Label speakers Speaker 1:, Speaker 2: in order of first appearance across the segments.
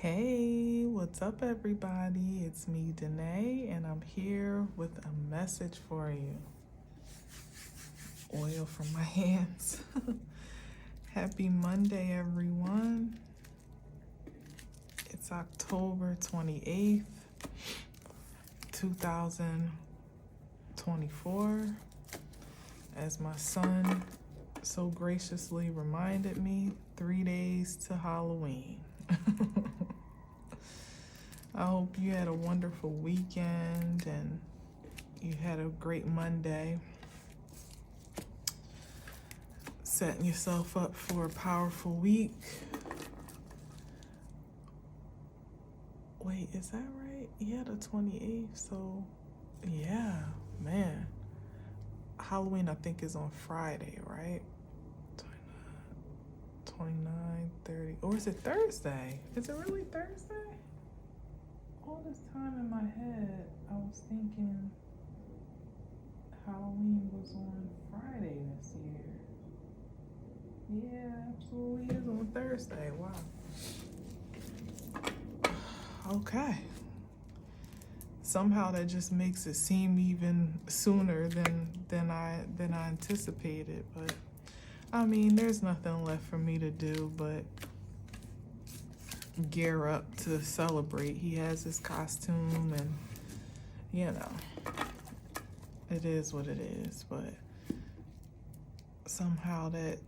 Speaker 1: Hey, what's up, everybody? It's me, Danae, and I'm here with a message for you. Oil from my hands. Happy Monday, everyone. It's October 28th, 2024. As my son so graciously reminded me, 3 days to Halloween. I hope you had a wonderful weekend and you had a great Monday. Setting yourself up for a powerful week. Wait, is that right? Yeah, the 28th. So, yeah, man. Halloween, I think, is on Friday, right? 29, 30. Or is it Thursday? Is it really Thursday? All this time in my head, I was thinking Halloween was on Friday this year. Yeah, absolutely is on Thursday. Wow. Okay. Somehow that just makes it seem even sooner than I anticipated. But I mean, there's nothing left for me to do but gear up to celebrate. He has his costume, and you know, it is what it is. But somehow that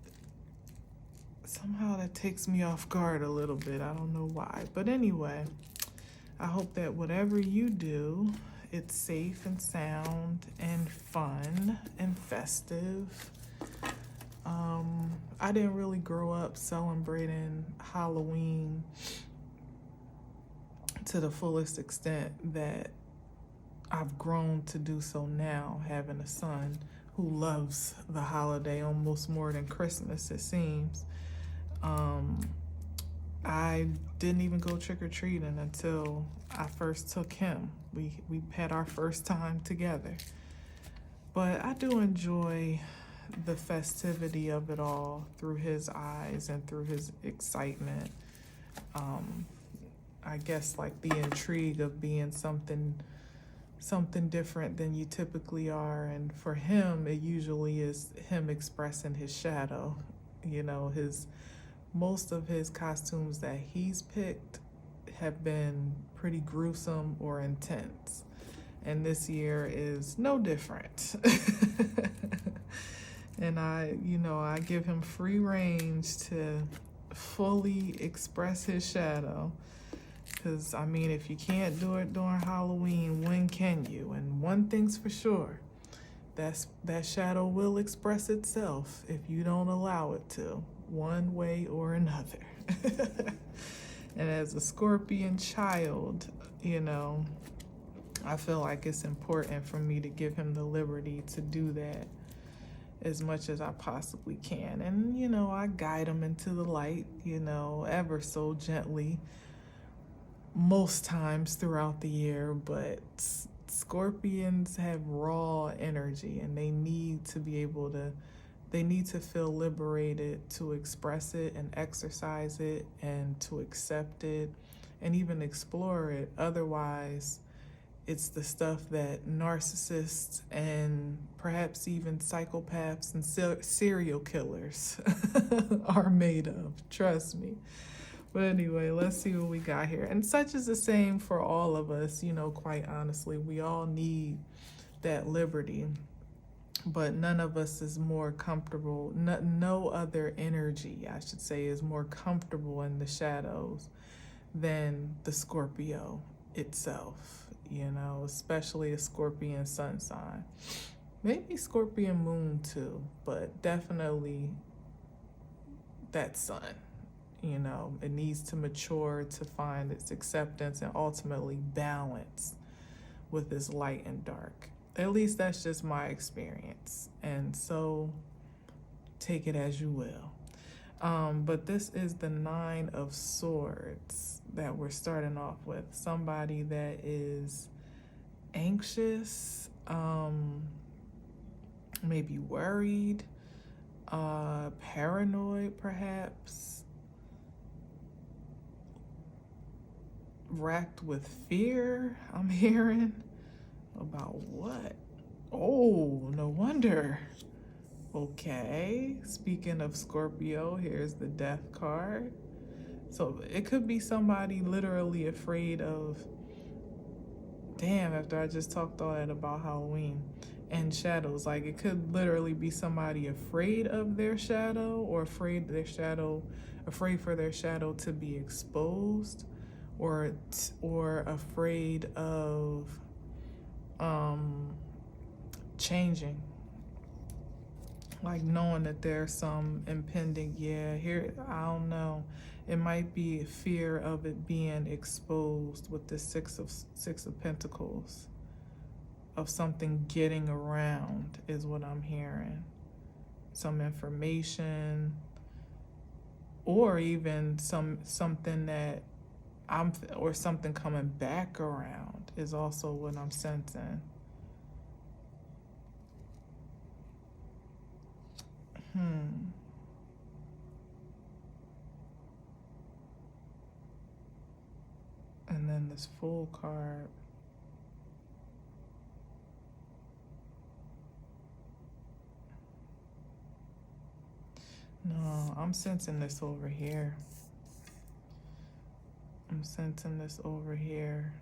Speaker 1: takes me off guard a little bit. I don't know why. But anyway, I hope that whatever you do, it's safe and sound and fun and festive. I didn't really grow up celebrating Halloween to the fullest extent that I've grown to do so now, having a son who loves the holiday almost more than Christmas, it seems. I didn't even go trick-or-treating until I first took him. We had our first time together. But I do enjoy the festivity of it all through his eyes and through his excitement. I guess like the intrigue of being something different than you typically are. And for him, it usually is him expressing his shadow. You know, most of his costumes that he's picked have been pretty gruesome or intense. And this year is no different. And I give him free range to fully express his shadow. Because, I mean, if you can't do it during Halloween, when can you? And one thing's for sure, that shadow will express itself if you don't allow it to, one way or another. And as a Scorpion child, I feel like it's important for me to give him the liberty to do that as much as I possibly can. And, I guide him into the light, ever so gently most times throughout the year. But Scorpions have raw energy, and they need to feel liberated to express it and exercise it and to accept it and even explore it. Otherwise, it's the stuff that narcissists and perhaps even psychopaths and serial killers are made of. Trust me. But anyway, let's see what we got here. And such is the same for all of us, quite honestly. We all need that liberty. But none of us is more comfortable. No other energy, I should say, is more comfortable in the shadows than the Scorpio itself. Especially a Scorpion sun sign. Maybe Scorpion moon too, but definitely that sun. It needs to mature to find its acceptance and ultimately balance with its light and dark. At least that's just my experience. And so take it as you will. But this is the 9 of Swords that we're starting off with. Somebody that is anxious, maybe worried, paranoid perhaps, racked with fear, I'm hearing. About what? Oh, no wonder. Okay, speaking of Scorpio, here's the Death card. So it could be somebody literally afraid of, damn, after I just talked all that about Halloween and shadows, like it could literally be somebody afraid of their shadow, or afraid for their shadow to be exposed, or afraid of changing, like knowing that there's some impending, here, I don't know, it might be fear of it being exposed with the six of Pentacles, of something getting around is what I'm hearing. Some information, or even something that or something coming back around is also what I'm sensing. And then this Fool card. No, I'm sensing this over here. I'm sensing this over here.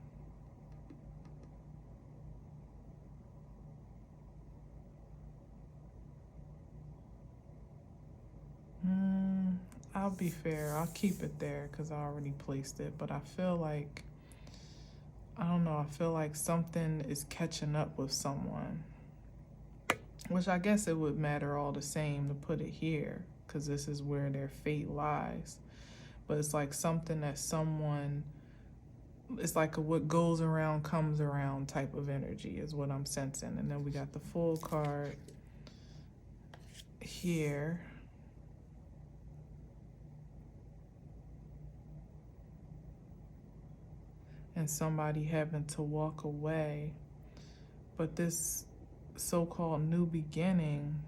Speaker 1: I'll be fair. I'll keep it there because I already placed it. But I feel like, I don't know, I feel like something is catching up with someone. Which I guess it would matter all the same to put it here, because this is where their fate lies. But it's like something that someone, it's like a what goes around comes around type of energy is what I'm sensing. And then we got the Fool card here. And somebody having to walk away. But this so-called new beginning,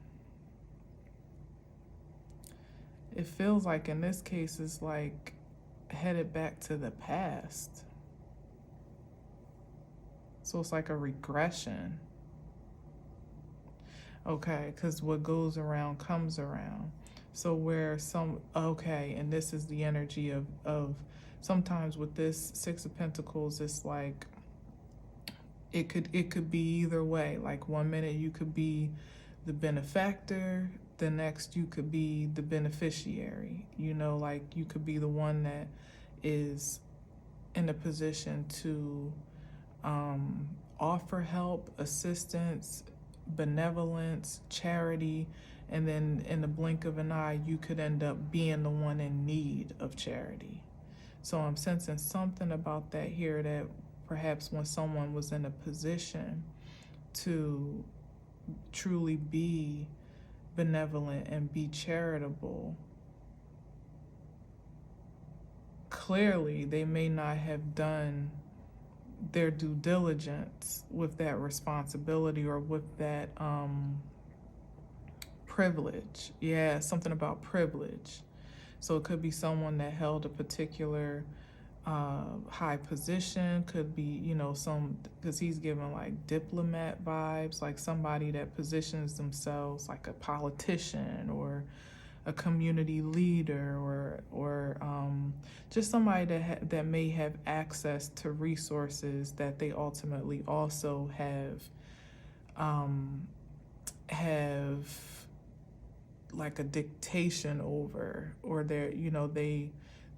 Speaker 1: it feels like in this case it's like headed back to the past. So it's like a regression. Okay, because what goes around comes around. So where and this is the energy of sometimes with this Six of Pentacles, it's like it could be either way. Like one minute you could be the benefactor, the next you could be the beneficiary. You know, like you could be the one that is in a position to offer help, assistance, benevolence, charity, and then in the blink of an eye you could end up being the one in need of charity. So I'm sensing something about that here, that perhaps when someone was in a position to truly be benevolent and be charitable, clearly they may not have done their due diligence with that responsibility or with that privilege. Yeah, something about privilege. So it could be someone that held a particular high position, could be, you know, because he's giving like diplomat vibes, like somebody that positions themselves like a politician or a community leader, or just somebody that may have access to resources that they ultimately also have like a dictation over, or they're, you know, they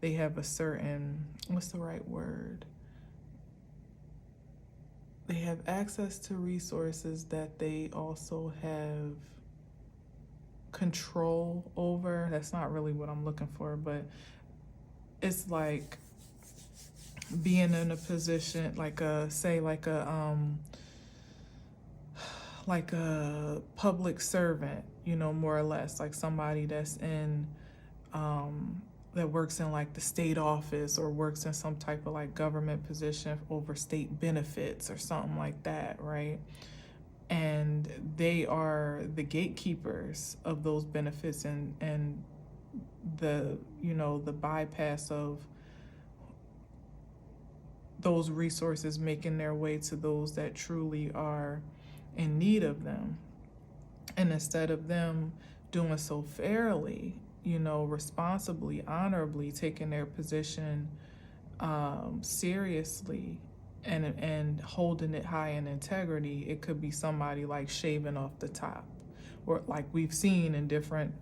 Speaker 1: have a certain, what's the right word? They have access to resources that they also have control over. That's not really what I'm looking for, but it's like being in a position like a public servant, you know, more or less, like somebody that's in that works in like the state office, or works in some type of like government position over state benefits or something like that, right? And they are the gatekeepers of those benefits, and the, you know, the bypass of those resources making their way to those that truly are in need of them. And instead of them doing so fairly, responsibly, honorably, taking their position seriously and holding it high in integrity, it could be somebody like shaving off the top, or like we've seen in different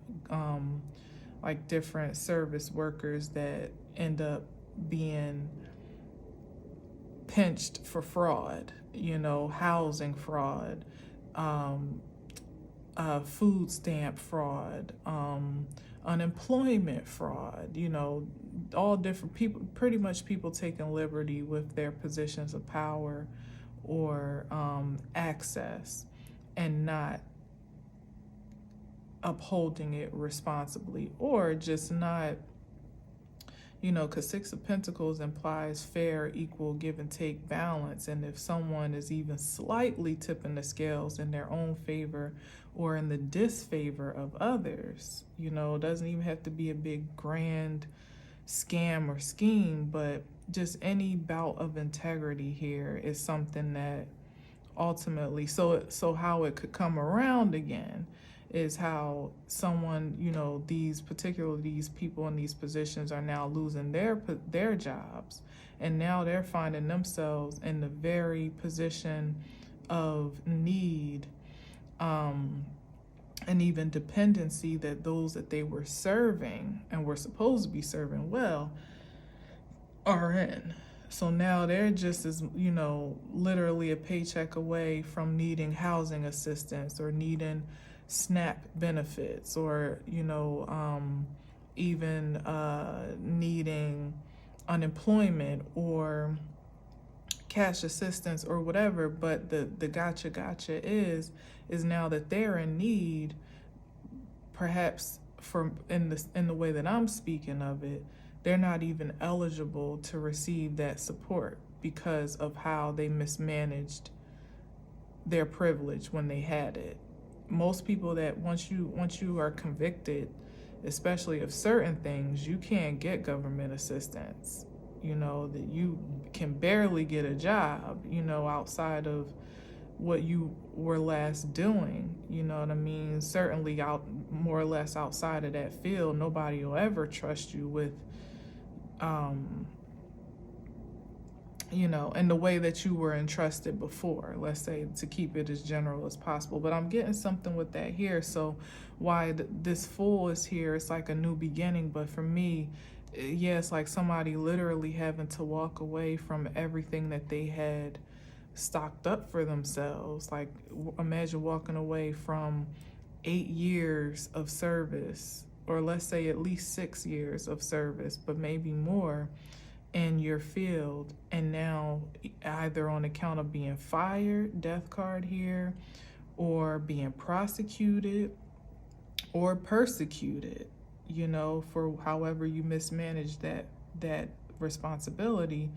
Speaker 1: different service workers that end up being pinched for fraud, housing fraud, food stamp fraud, unemployment fraud, all different people, pretty much people taking liberty with their positions of power or access and not upholding it responsibly, or just not, because Six of Pentacles implies fair, equal, give and take balance. And if someone is even slightly tipping the scales in their own favor or in the disfavor of others, it doesn't even have to be a big grand scam or scheme, but just any bout of integrity here is something that ultimately, so how it could come around again is how someone, these people in these positions are now losing their jobs, and now they're finding themselves in the very position of need and even dependency that those that they were serving and were supposed to be serving well are in. So now they're just as, literally a paycheck away from needing housing assistance or needing SNAP benefits, or, even needing unemployment or cash assistance or whatever. But the gotcha is now that they're in need, perhaps in the way that I'm speaking of it, they're not even eligible to receive that support because of how they mismanaged their privilege when they had it. Most people that once you are convicted, especially of certain things, you can't get government assistance. That you can barely get a job, outside of what you were last doing, you know what I mean? Certainly out more or less outside of that field, nobody will ever trust you with in the way that you were entrusted before, let's say, to keep it as general as possible. But I'm getting something with that here. So why this Fool is here, it's like a new beginning. But for me, yeah, it's like somebody literally having to walk away from everything that they had stocked up for themselves. Like, imagine walking away from 8 years of service, or let's say at least 6 years of service, but maybe more, in your field, and now either on account of being fired, death card here, or being prosecuted or persecuted, for however you mismanage that responsibility.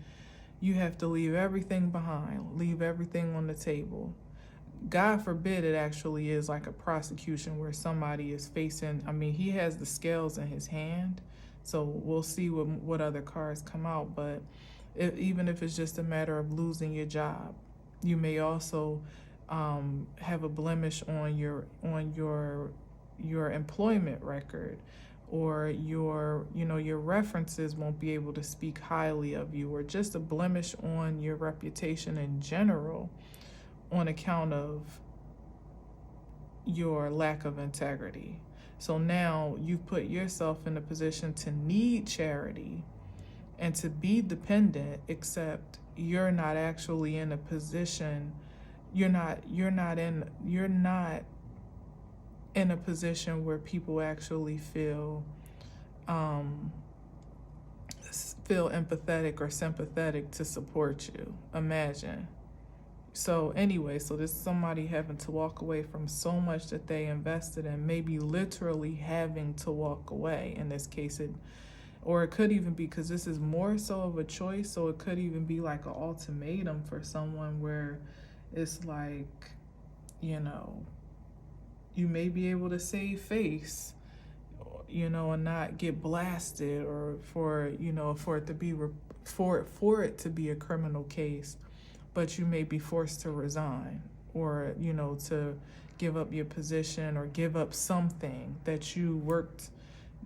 Speaker 1: You have to leave everything behind, leave everything on the table. God forbid it actually is like a prosecution where somebody is facing, he has the scales in his hand, so we'll see what other cards come out. But even if it's just a matter of losing your job, you may also have a blemish on your employment record, or your references won't be able to speak highly of you, or just a blemish on your reputation in general on account of your lack of integrity. So now you've put yourself in a position to need charity and to be dependent, except you're not actually in a position, you're not in a position where people actually feel empathetic or sympathetic to support you. Imagine. So anyway, so this is somebody having to walk away from so much that they invested in, maybe literally having to walk away in this case. Or it could even be, because this is more so of a choice, so it could even be like an ultimatum for someone where it's like, you may be able to save face, and not get blasted, or for it to be for it to be a criminal case, but you may be forced to resign, or to give up your position or give up something that you worked,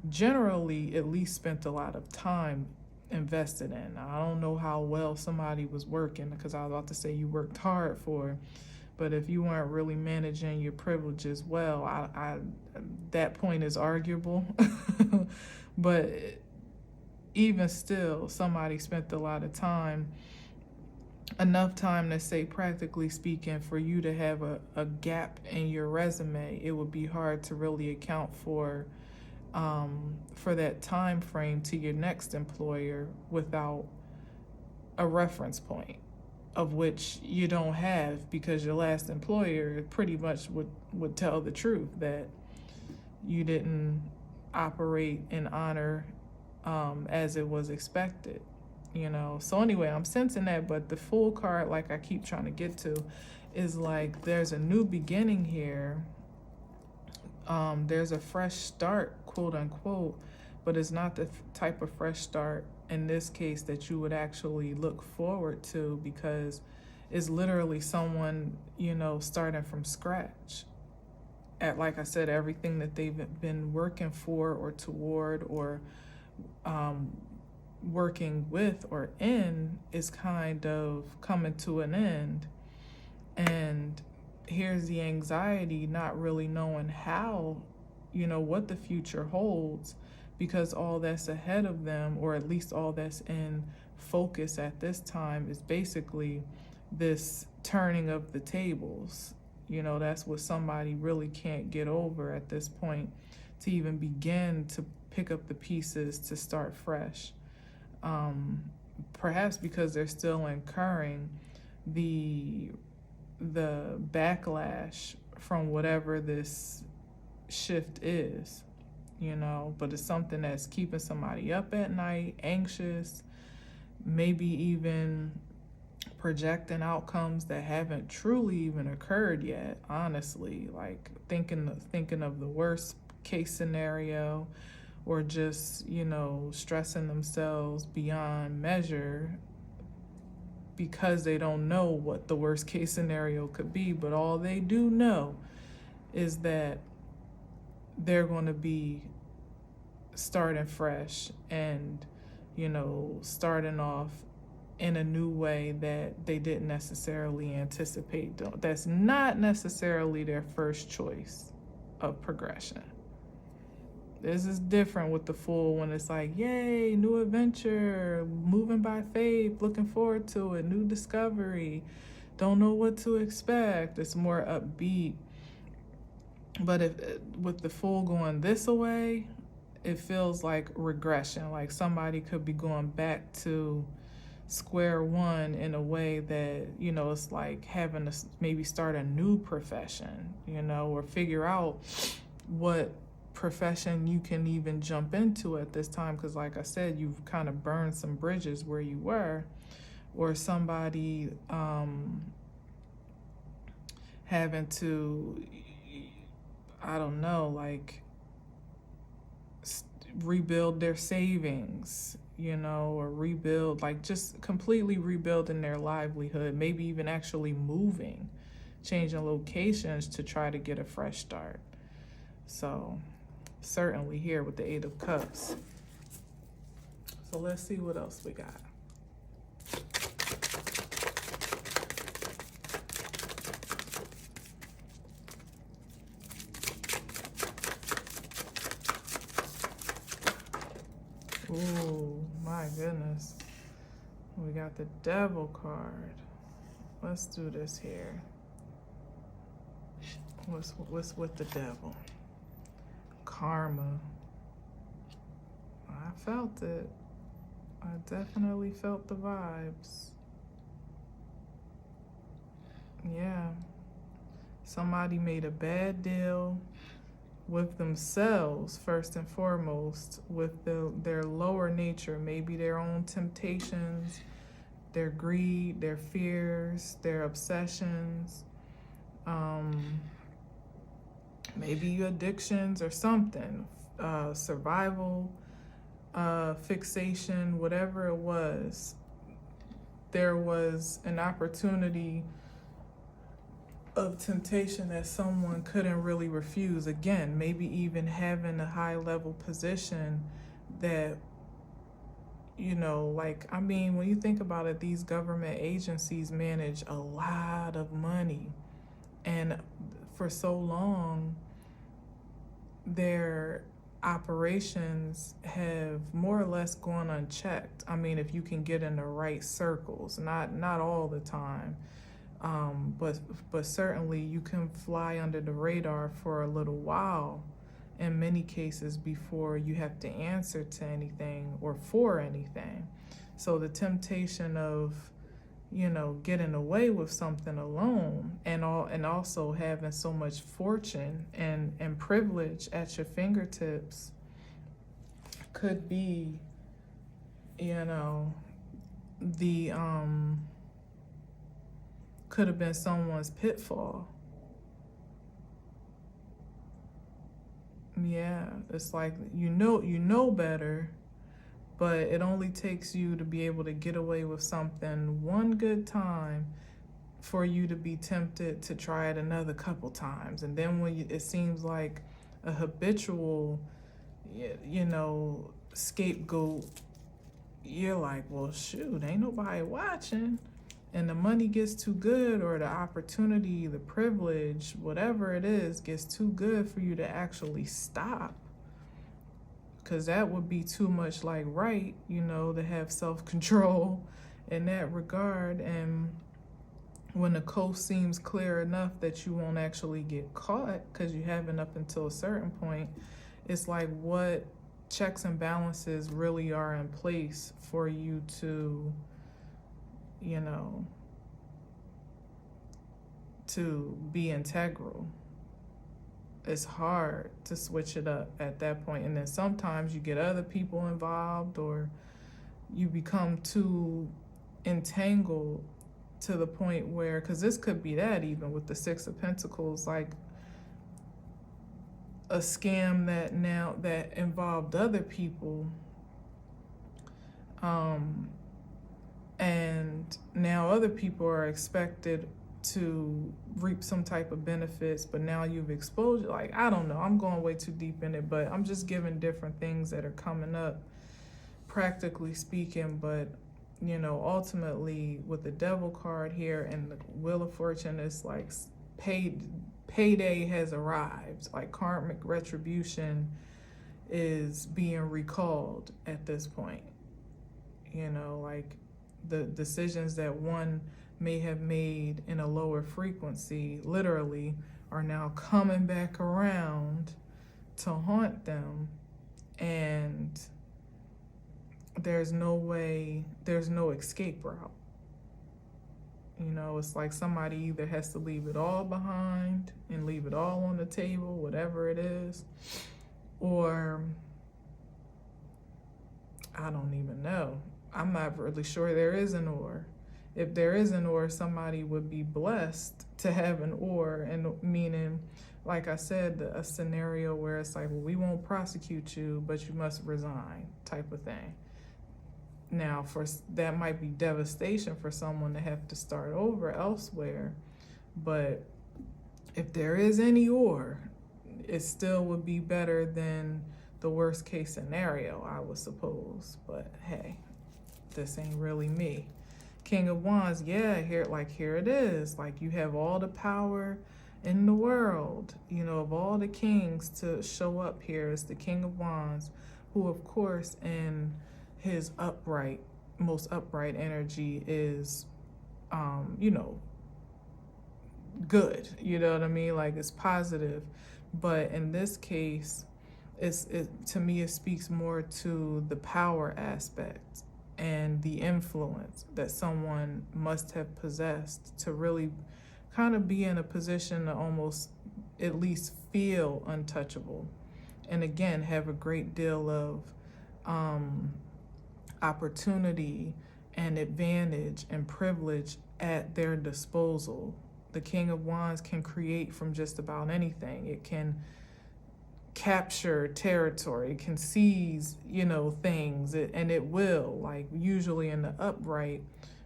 Speaker 1: generally at least spent a lot of time invested in. I don't know how well somebody was working, because I was about to say you worked hard for, but if you weren't really managing your privileges well, I that point is arguable. But even still, somebody spent a lot of time, enough time to say, practically speaking, for you to have a gap in your resume. It would be hard to really account for that time frame to your next employer without a reference point, of which you don't have, because your last employer pretty much would tell the truth that you didn't operate in honor as it was expected. So anyway, I'm sensing that. But the Fool card, like I keep trying to get to, is like there's a new beginning here. There's a fresh start, quote unquote, but it's not the type of fresh start in this case that you would actually look forward to, because it's literally someone, starting from scratch at, like I said, everything that they've been working for or toward, or working with or in, is kind of coming to an end. And here's the anxiety, not really knowing how, what the future holds, because all that's ahead of them, or at least all that's in focus at this time, is basically this turning of the tables. That's what somebody really can't get over at this point, to even begin to pick up the pieces to start fresh. Perhaps because they're still incurring the backlash from whatever this shift is, but it's something that's keeping somebody up at night, anxious, maybe even projecting outcomes that haven't truly even occurred yet, honestly, like thinking of the worst case scenario, or just, stressing themselves beyond measure, because they don't know what the worst case scenario could be. But all they do know is that they're going to be starting fresh, and, starting off in a new way that they didn't necessarily anticipate. That's not necessarily their first choice of progression. This is different with the Fool, when it's like, yay, new adventure, moving by faith, looking forward to it, new discovery, don't know what to expect. It's more upbeat. But with the Fool going this way, it feels like regression, like somebody could be going back to square one, in a way that, it's like having to maybe start a new profession, or figure out what profession you can even jump into at this time, because like I said, you've kind of burned some bridges where you were. Or somebody having to, I don't know, like rebuild their savings, or rebuild, like just completely rebuilding their livelihood, maybe even actually moving, changing locations to try to get a fresh start. So certainly here with the Eight of Cups. So let's see what else we got. Ooh, my goodness. We got the Devil card. Let's do this here. What's with the Devil? Karma. I felt it. I definitely felt the vibes. Yeah. Somebody made a bad deal with themselves, first and foremost, with their lower nature, maybe their own temptations, their greed, their fears, their obsessions, maybe addictions or something, survival, fixation, whatever it was, there was an opportunity of temptation that someone couldn't really refuse. Again, maybe even having a high level position that, like, I mean, when you think about it, these government agencies manage a lot of money. And for so long, their operations have more or less gone unchecked. I mean, if you can get in the right circles, not all the time, but certainly you can fly under the radar for a little while in many cases before you have to answer to anything or for anything. So the temptation of getting away with something alone, and also having so much fortune and privilege at your fingertips could be, the could have been someone's pitfall. Yeah, it's like you know better, but it only takes you to be able to get away with something one good time for you to be tempted to try it another couple times. And then when it seems like a habitual, scapegoat, you're like, well, shoot, ain't nobody watching. And the money gets too good, or the opportunity, the privilege, whatever it is, gets too good for you to actually stop. Because that would be too much like right, to have self-control in that regard. And when the coast seems clear enough that you won't actually get caught because you haven't up until a certain point, it's like, what checks and balances really are in place for you to, to be integral? It's hard to switch it up at that point. And then sometimes you get other people involved, or you become too entangled to the point where, because this could be that even with the Six of Pentacles, like a scam that involved other people, and now other people are expected to reap some type of benefits, but now you've exposed, like, I don't know, I'm going way too deep in it, but I'm just giving different things that are coming up, practically speaking. But ultimately with the Devil card here and the Wheel of Fortune, it's like payday has arrived. Like karmic retribution is being recalled at this point. Like the decisions that one may have made in a lower frequency literally are now coming back around to haunt them, and there's no escape route. It's like somebody either has to leave it all behind and leave it all on the table, whatever it is, or I don't even know. I'm not really sure there is an or. If there is an or, somebody would be blessed to have an or, and meaning, like I said, a scenario where it's like, well, we won't prosecute you, but you must resign, type of thing. Now, that might be devastation for someone to have to start over elsewhere, but if there is any or, it still would be better than the worst case scenario, I would suppose. But hey, this ain't really me. King of Wands, yeah, here it is. Like, you have all the power in the world, of all the kings to show up here is the King of Wands, who, of course, in his most upright energy is, good. You know what I mean? Like, it's positive. But in this case, to me, it speaks more to the power aspect and the influence that someone must have possessed to really kind of be in a position to almost at least feel untouchable. And again, have a great deal of opportunity and advantage and privilege at their disposal. The King of Wands can create from just about anything. It can capture territory. It can seize, things, and it will, like usually in the upright,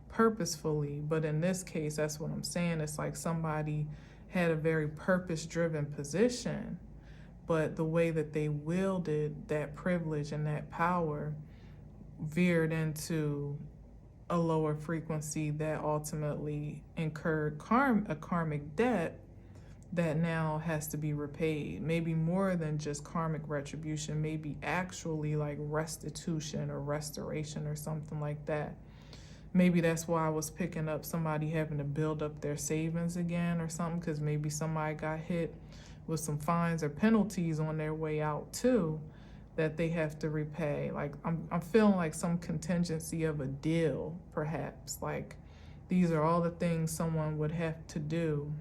Speaker 1: purposefully. But in this case, that's what I'm saying. It's like somebody had a very purpose-driven position, but the way that they wielded that privilege and that power veered into a lower frequency that ultimately incurred a karmic debt that now has to be repaid. Maybe more than just karmic retribution, maybe actually like restitution or restoration or something like that. Maybe that's why I was picking up somebody having to build up their savings again or something, because maybe somebody got hit with some fines or penalties on their way out too that they have to repay. Like I'm feeling like some contingency of a deal, perhaps. Like these are all the things someone would have to do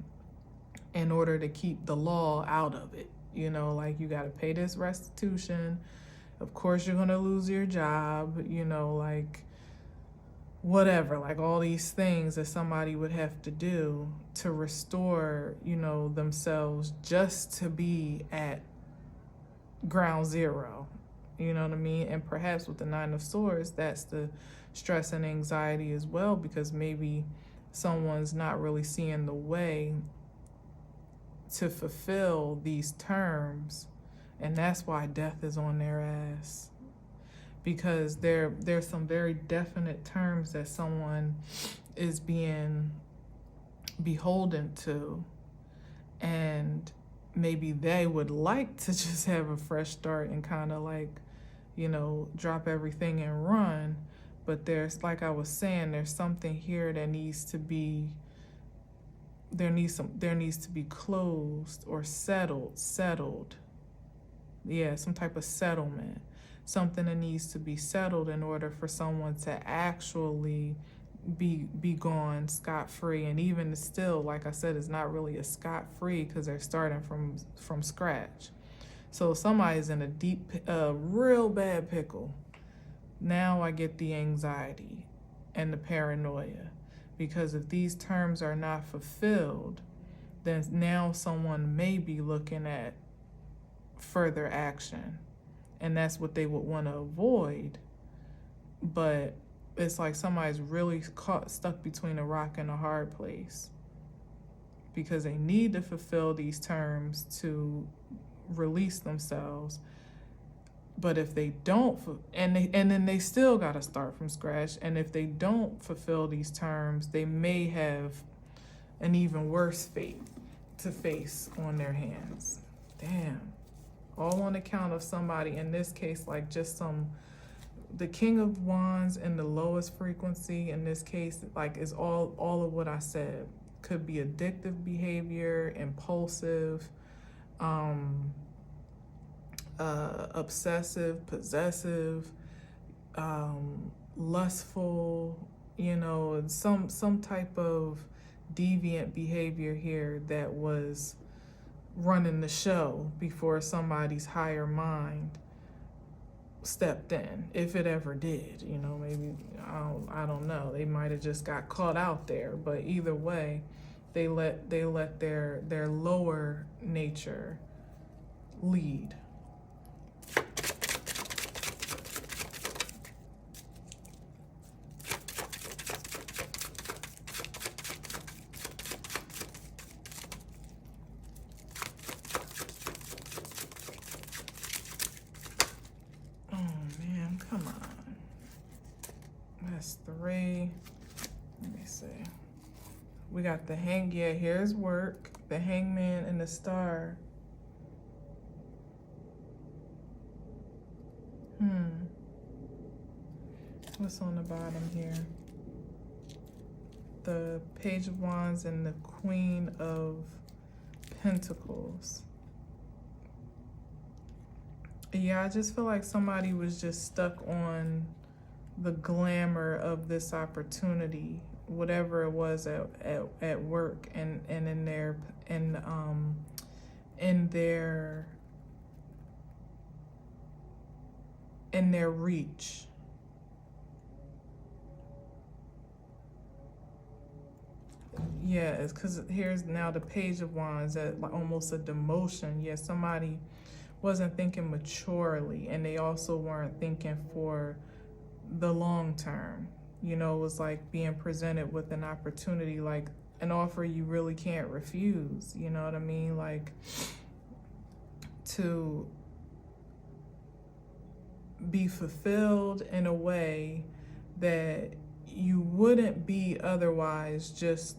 Speaker 1: in order to keep the law out of it. Like you got to pay this restitution. Of course, you're going to lose your job, like whatever, like all these things that somebody would have to do to restore, themselves just to be at ground zero. You know what I mean? And perhaps with the Nine of Swords, that's the stress and anxiety as well, because maybe someone's not really seeing the way to fulfill these terms, and that's why death is on their ass, because there's some very definite terms that someone is being beholden to, and maybe they would like to just have a fresh start and kind of like, drop everything and run. But there's, like I was saying, there's something here that needs to be, there needs to be closed or settled. Yeah, some type of settlement. Something that needs to be settled in order for someone to actually be gone scot-free. And even still, like I said, it's not really a scot-free because they're starting from scratch. So somebody's in a real bad pickle. Now I get the anxiety and the paranoia, because if these terms are not fulfilled, then now someone may be looking at further action, and that's what they would want to avoid. But it's like somebody's really stuck between a rock and a hard place, because they need to fulfill these terms to release themselves. But if they don't, and then they still got to start from scratch. And if they don't fulfill these terms, they may have an even worse fate to face on their hands. Damn. All on account of somebody, in this case, like just the King of Wands in the lowest frequency, in this case, like is all of what I said. Could be addictive behavior, impulsive, obsessive, possessive, lustful, some type of deviant behavior here that was running the show before somebody's higher mind stepped in, if it ever did. Maybe I don't know, they might have just got caught out there. But either way, they let their lower nature lead. Come on. That's 3. Let me see. We got the here's work, the Hangman, and the Star. What's on the bottom here? The Page of Wands and the Queen of Pentacles. Yeah, I just feel like somebody was just stuck on the glamour of this opportunity, whatever it was at work and in their reach. Yeah, it's because here's now the Page of Wands at like almost a demotion. Yeah, somebody wasn't thinking maturely, and they also weren't thinking for the long term. You know, it was like being presented with an opportunity, like an offer you really can't refuse. You know what I mean? Like, to be fulfilled in a way that you wouldn't be otherwise, just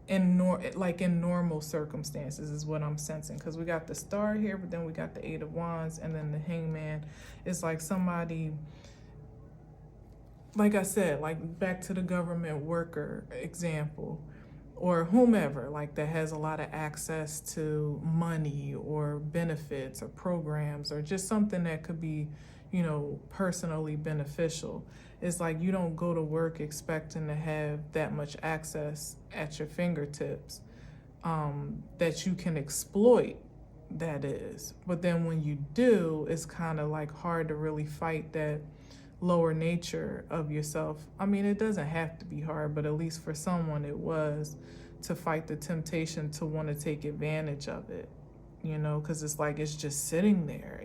Speaker 1: in normal circumstances, is what I'm sensing. Because we got the Star here, but then we got the Eight of Wands, and then the Hangman. It's like somebody, like I said, like back to the government worker example, or whomever, like that has a lot of access to money or benefits or programs or just something that could be, you know, personally beneficial. It's like you don't go to work expecting to have that much access at your fingertips, that you can exploit, that is. But then when you do, it's kind of like hard to really fight that lower nature of yourself. I mean, it doesn't have to be hard, but at least for someone it was, to fight the temptation to want to take advantage of it, you know, because it's like it's just sitting there.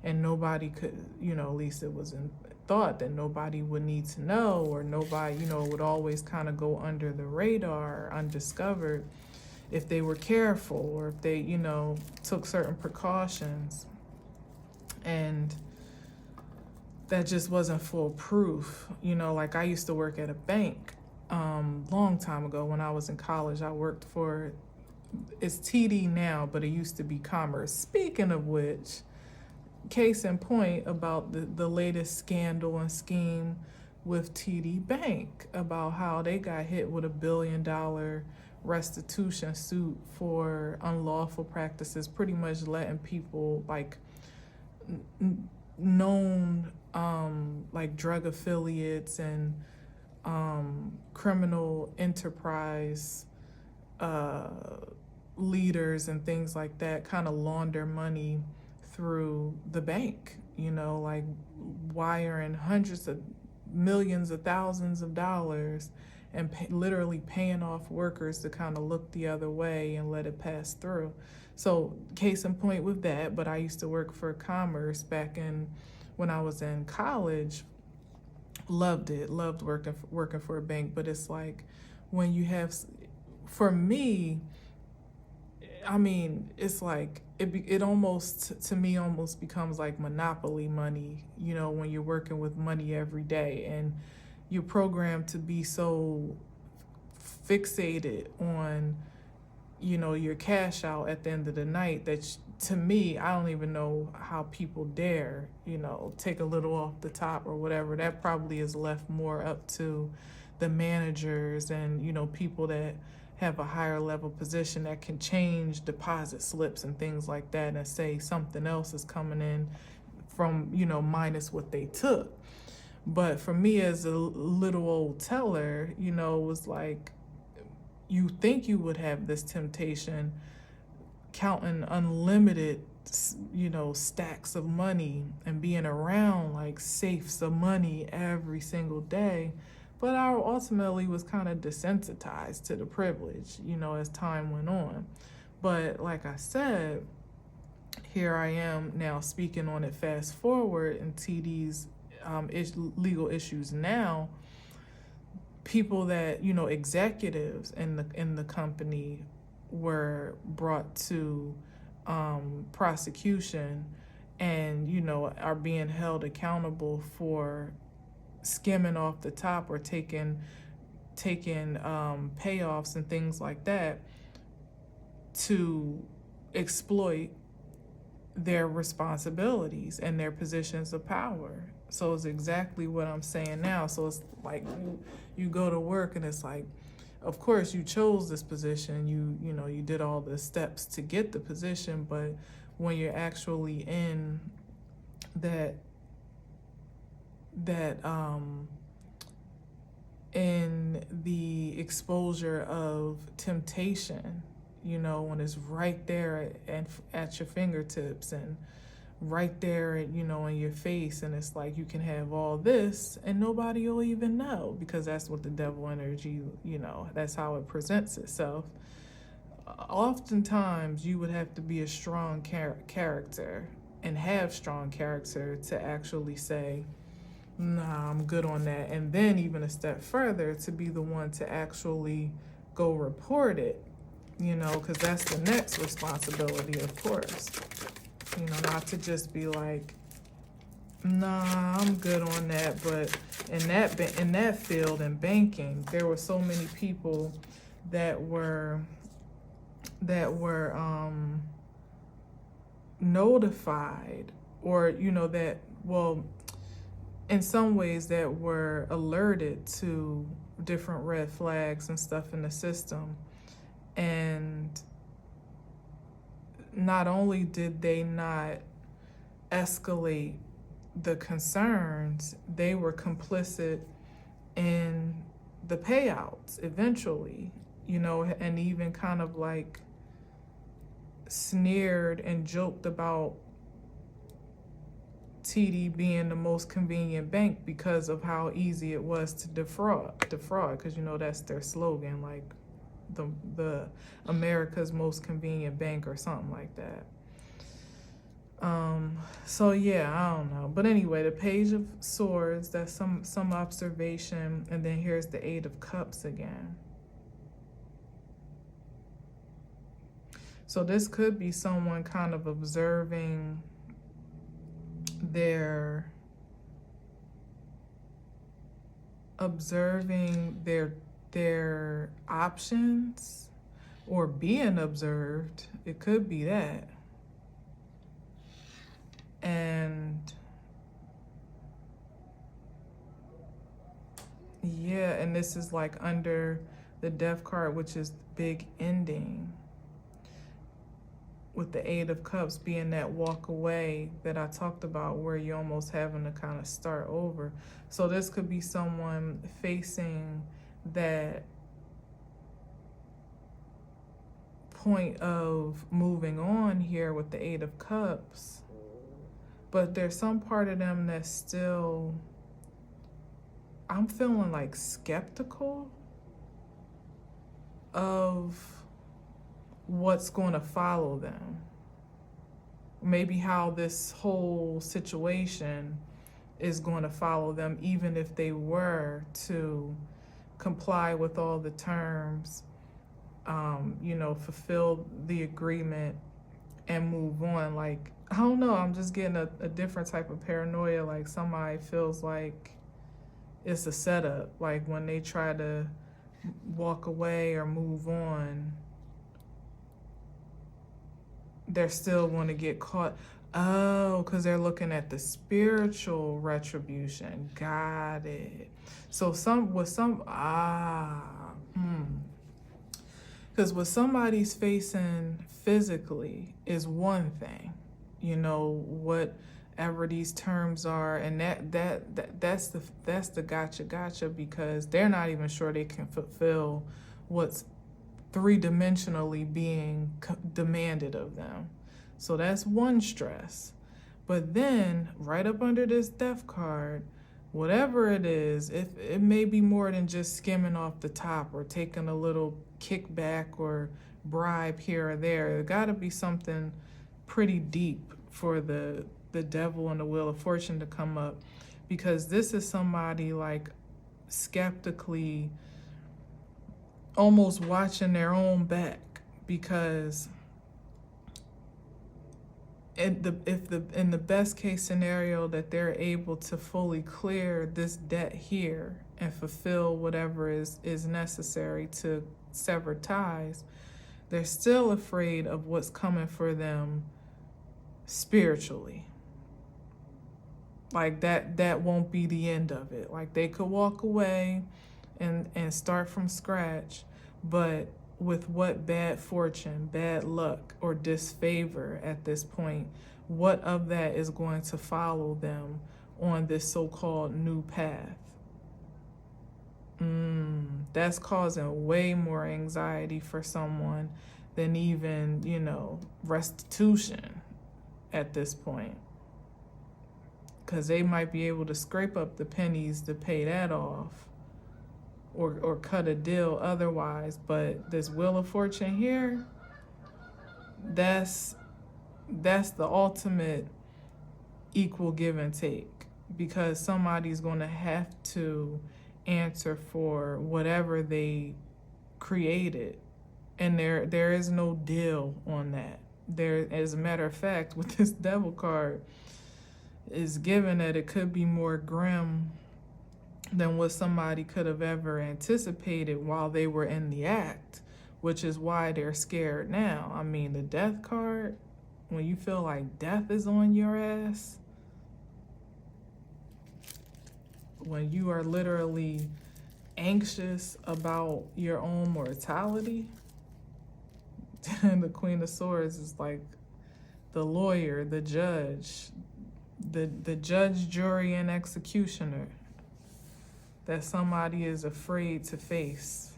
Speaker 1: And nobody could, you know, at least it was in thought that nobody would need to know, or nobody, you know, would always kind of go under the radar, undiscovered, if they were careful, or if they, you know, took certain precautions. And that just wasn't foolproof. You know, like I used to work at a bank long time ago when I was in college. I worked for, it's TD now, but it used to be Commerce. Speaking of which, case in point about the latest scandal and scheme with TD Bank, about how they got hit with $1 billion restitution suit for unlawful practices, pretty much letting people like known like drug affiliates and criminal enterprise leaders and things like that kind of launder money through the bank, you know, like wiring hundreds of millions of thousands of dollars and literally paying off workers to kind of look the other way and let it pass through. So case in point with that, but I used to work for Commerce back when I was in college. Loved it, loved working for a bank. But it's like when you have, for me, I mean, it's like it almost, to me, almost becomes like monopoly money, you know, when you're working with money every day and you're programmed to be so fixated on, you know, your cash out at the end of the night that to me, I don't even know how people dare, you know, take a little off the top or whatever. That probably is left more up to the managers and, you know, people that have a higher level position that can change deposit slips and things like that and say something else is coming in from, you know, minus what they took. But for me as a little old teller, you know, it was like, you think you would have this temptation counting unlimited, you know, stacks of money and being around like safes of money every single day. But I ultimately was kind of desensitized to the privilege, you know, as time went on. But like I said, here I am now speaking on it fast forward in TD's legal issues now. People that, you know, executives in the company were brought to prosecution and, you know, are being held accountable for skimming off the top or taking payoffs and things like that to exploit their responsibilities and their positions of power. So it's exactly what I'm saying now. So it's like you go to work and it's like, of course you chose this position, you know, you did all the steps to get the position, but when you're actually in in the exposure of temptation, you know, when it's right there and at your fingertips and right there, you know, in your face, and it's like you can have all this and nobody will even know, because that's what the devil energy, you know, that's how it presents itself. oftentimes you would have to be a strong character and have strong character to actually say, nah, I'm good on that. And then even a step further, to be the one to actually go report it, you know, because that's the next responsibility, of course. You know, not to just be like, nah, I'm good on that. But in that field, in banking, there were so many people that were notified, or, you know, that, well, in some ways that were alerted to different red flags and stuff in the system. And not only did they not escalate the concerns, they were complicit in the payouts eventually, you know, and even kind of like sneered and joked about TD being the most convenient bank because of how easy it was to defraud, because, you know, that's their slogan, like the America's most convenient bank or something like that. So yeah, I don't know. But anyway, the Page of Swords, that's some observation, and then here's the Eight of Cups again. So this could be someone kind of observing their options, or being observed. It could be that. And yeah, and this is like under the Death card, which is the big ending, with the Eight of Cups being that walk away that I talked about, where you're almost having to kind of start over. So this could be someone facing that point of moving on here with the Eight of Cups, but there's some part of them that's still, I'm feeling like skeptical of what's going to follow them. Maybe how this whole situation is going to follow them, even if they were to comply with all the terms, you know, fulfill the agreement and move on. Like, I don't know, I'm just getting a different type of paranoia. Like somebody feels like it's a setup. Like when they try to walk away or move on, they're still going to get caught. Oh, because they're looking at the spiritual retribution. Got it. So because what somebody's facing physically is one thing, you know, whatever these terms are, and that's the gotcha, because they're not even sure they can fulfill what's three-dimensionally being demanded of them. So that's one stress. But then right up under this Death card, whatever it is, if it may be more than just skimming off the top or taking a little kickback or bribe here or there, there got to be something pretty deep for the Devil and the Wheel of Fortune to come up, because this is somebody like skeptically almost watching their own back, because in the best case scenario that they're able to fully clear this debt here and fulfill whatever is necessary to sever ties, they're still afraid of what's coming for them spiritually. Like that won't be the end of it. Like they could walk away and start from scratch, but with what bad fortune, bad luck, or disfavor at this point, what of that is going to follow them on this so-called new path? That's causing way more anxiety for someone than even, you know, restitution at this point. Because they might be able to scrape up the pennies to pay that off, or cut a deal otherwise. But this Wheel of Fortune here, that's the ultimate equal give and take, because somebody's going to have to answer for whatever they created, and there is no deal on that. There, as a matter of fact, with this devil card, is given that it could be more grim than what somebody could have ever anticipated while they were in the act, which is why they're scared now. I mean, the death card, when you feel like death is on your ass, when you are literally anxious about your own mortality, the Queen of Swords is like the lawyer, the judge, the judge, jury, and executioner that somebody is afraid to face.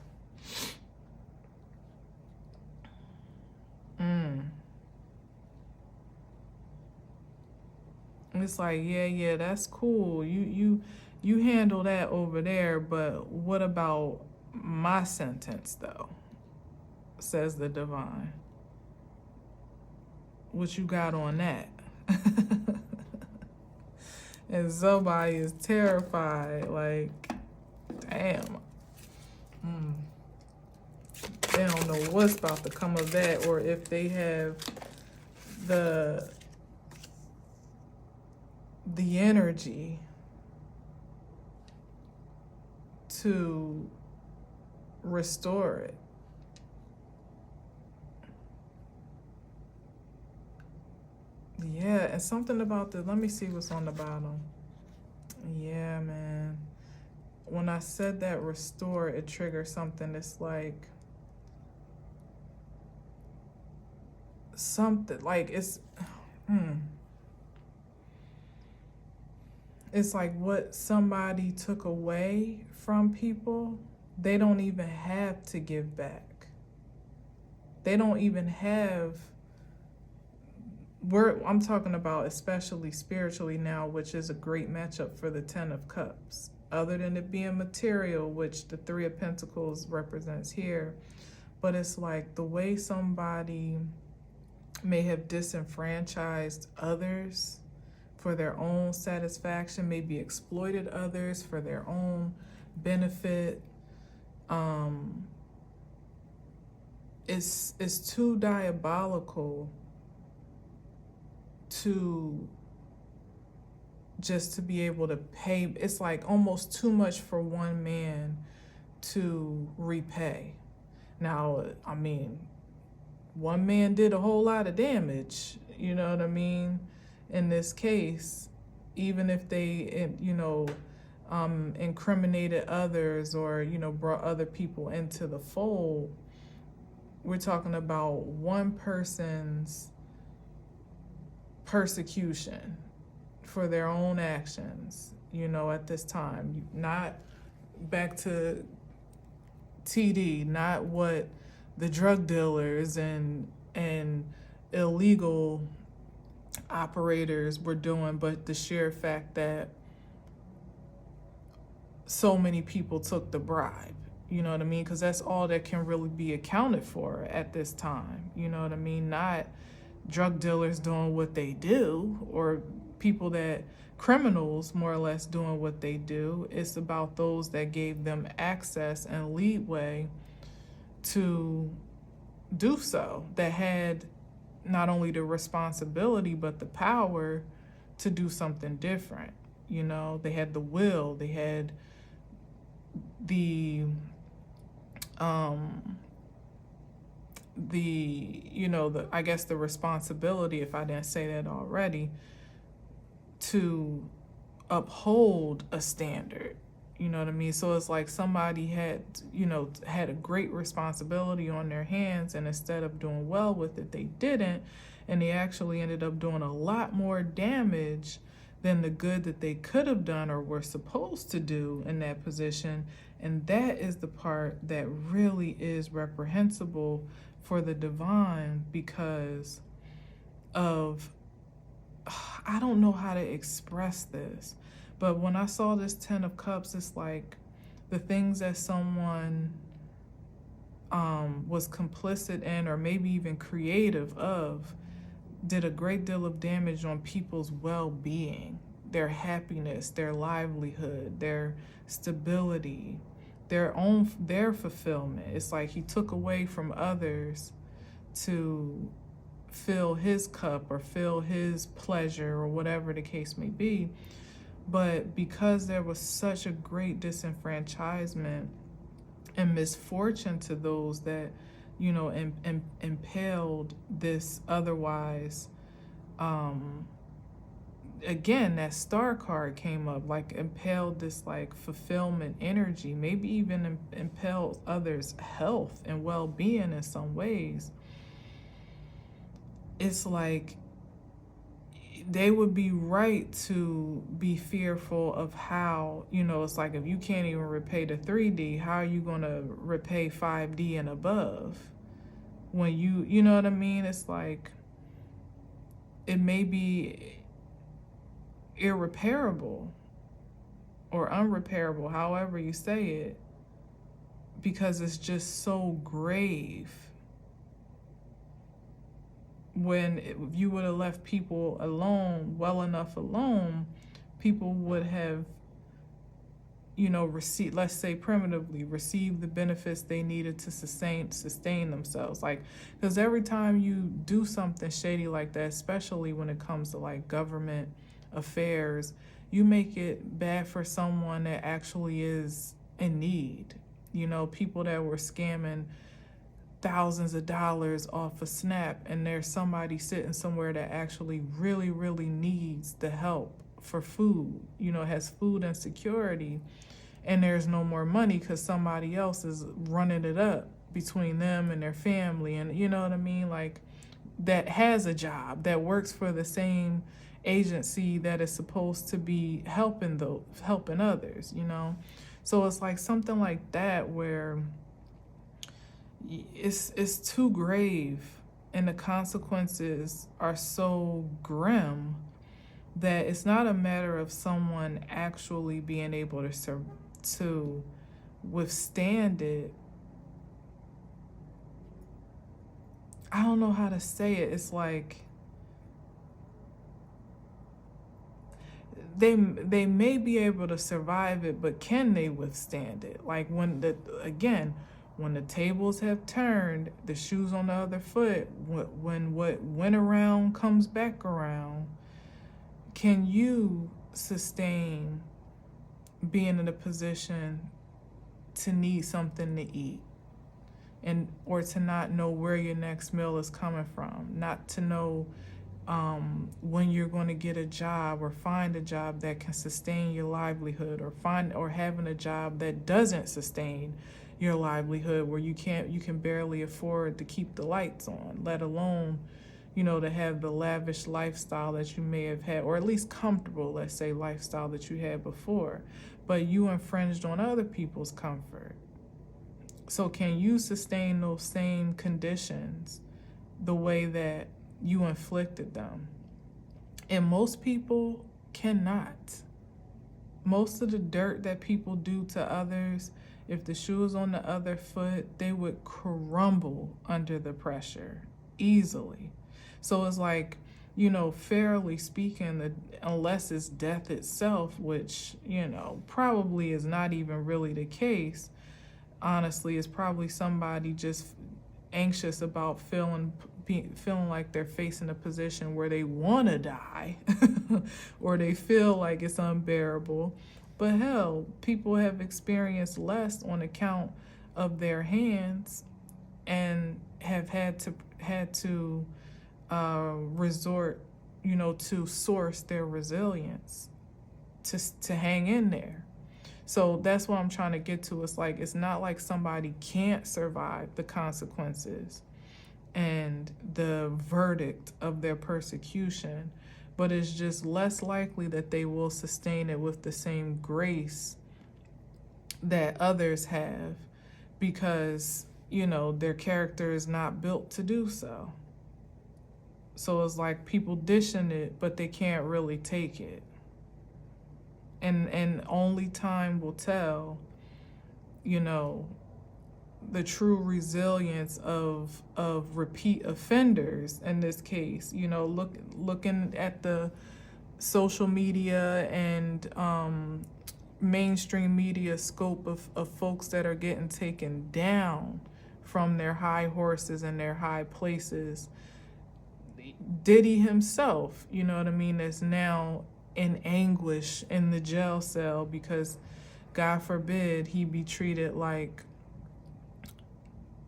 Speaker 1: It's like, yeah, that's cool. You handle that over there, but what about my sentence, though? Says the divine. What you got on that? And somebody is terrified, like, damn. They don't know what's about to come of that, or if they have the energy to restore it. Yeah, and something about let me see what's on the bottom. Yeah, man. When I said that restore, it triggered something. It's like something like it's like what somebody took away from people, they don't even have to give back. They don't even have, I'm talking about especially spiritually now, which is a great matchup for the Ten of Cups. Other than it being material, which the Three of Pentacles represents here, but it's like the way somebody may have disenfranchised others for their own satisfaction, maybe exploited others for their own benefit. It's too diabolical to just to be able to pay. It's like almost too much for one man to repay. Now, I mean, one man did a whole lot of damage, you know what I mean? In this case, even if they, incriminated others or, brought other people into the fold, we're talking about one person's persecution for their own actions, at this time. Not back to TD, not what the drug dealers and illegal operators were doing, but the sheer fact that so many people took the bribe, you know what I mean? Because that's all that can really be accounted for at this time, you know what I mean? Not drug dealers doing what they do, or people criminals more or less doing what they do. It's about those that gave them access and leeway to do so, that had not only the responsibility but the power to do something different. They had the will, they had the I guess the responsibility, if I didn't say that already, to uphold a standard. You know what I mean? So it's like somebody had a great responsibility on their hands, and instead of doing well with it, they didn't, and they actually ended up doing a lot more damage than the good that they could have done or were supposed to do in that position. And that is the part that really is reprehensible for the divine, because of, I don't know how to express this, but when I saw this Ten of Cups, it's like the things that someone was complicit in, or maybe even creative of, did a great deal of damage on people's well-being, their happiness, their livelihood, their stability, their fulfillment. It's like he took away from others to fill his cup or fill his pleasure or whatever the case may be. But because there was such a great disenfranchisement and misfortune to those that, you know, impaled this otherwise, again, that star card came up, like impaled this like fulfillment energy, maybe even impaled others' health and well-being in some ways. It's like they would be right to be fearful of how, you know, it's like if you can't even repay the 3D, how are you going to repay 5D and above? When you know what I mean? It's like it may be irreparable or unrepairable, however you say it, because it's just so grave. When if you would have left people alone, well enough alone, people would have, you know, received, let's say primitively, received the benefits they needed to sustain themselves. Like, because every time you do something shady like that, especially when it comes to like government affairs, you make it bad for someone that actually is in need. You know, people that were scamming thousands of dollars off a snap, and there's somebody sitting somewhere that actually really, really needs the help for food, you know, has food insecurity, and there's no more money because somebody else is running it up between them and their family, and you know what I mean, like that has a job, that works for the same agency that is supposed to be helping others, you know. So it's like something like that where it's too grave and the consequences are so grim that it's not a matter of someone actually being able to withstand it. I don't know how to say it. It's like they may be able to survive it, but can they withstand it? Like when the tables have turned, the shoes on the other foot, when what went around comes back around, can you sustain being in a position to need something to eat, and or to not know where your next meal is coming from, not to know when you're going to get a job or find a job that can sustain your livelihood, or having a job that doesn't sustain your livelihood, where you can barely afford to keep the lights on, let alone, you know, to have the lavish lifestyle that you may have had, or at least comfortable, let's say, lifestyle that you had before, but you infringed on other people's comfort. So can you sustain those same conditions the way that you inflicted them? And most people cannot. Most of the dirt that people do to others, if the shoe is on the other foot, they would crumble under the pressure easily. So it's like, you know, fairly speaking, unless it's death itself, which, you know, probably is not even really the case, honestly, it's probably somebody just anxious about feeling like they're facing a position where they want to die or they feel like it's unbearable. But hell, people have experienced less on account of their hands and have had to resort, you know, to source their resilience to hang in there. So that's what I'm trying to get to. It's like, it's not like somebody can't survive the consequences and the verdict of their persecution, but it's just less likely that they will sustain it with the same grace that others have, because, you know, their character is not built to do so. So it's like people dishing it, but they can't really take it. And only time will tell, you know, the true resilience of repeat offenders in this case. You know, looking at the social media and mainstream media scope of folks that are getting taken down from their high horses and their high places. Diddy himself, you know what I mean, is now in anguish in the jail cell because, God forbid, he be treated like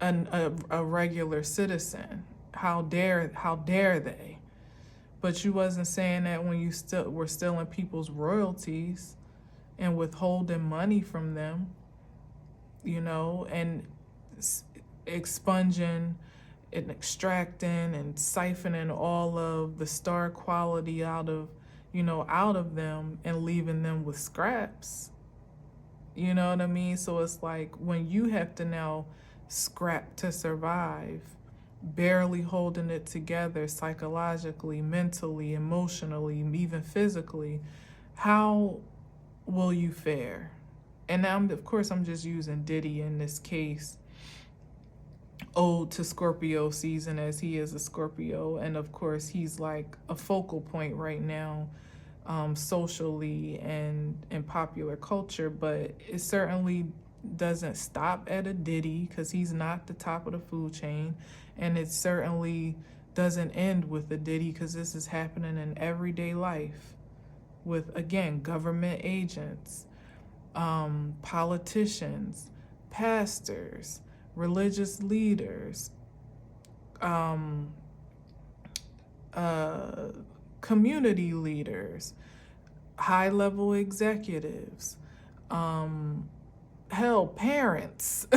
Speaker 1: a regular citizen. How dare they? But you wasn't saying that when you were stealing people's royalties and withholding money from them, you know, and expunging and extracting and siphoning all of the star quality out of them and leaving them with scraps. You know what I mean? So it's like when you have to now scrap to survive, barely holding it together psychologically, mentally, emotionally, even physically, how will you fare? And now, of course, I'm just using Diddy in this case, ode to Scorpio season, as he is a Scorpio. And of course, he's like a focal point right now, socially and in popular culture. But it certainly doesn't stop at a Diddy, because he's not the top of the food chain. And it certainly doesn't end with a Diddy, because this is happening in everyday life with, again, government agents, politicians, pastors, religious leaders, community leaders, high-level executives, hell, parents,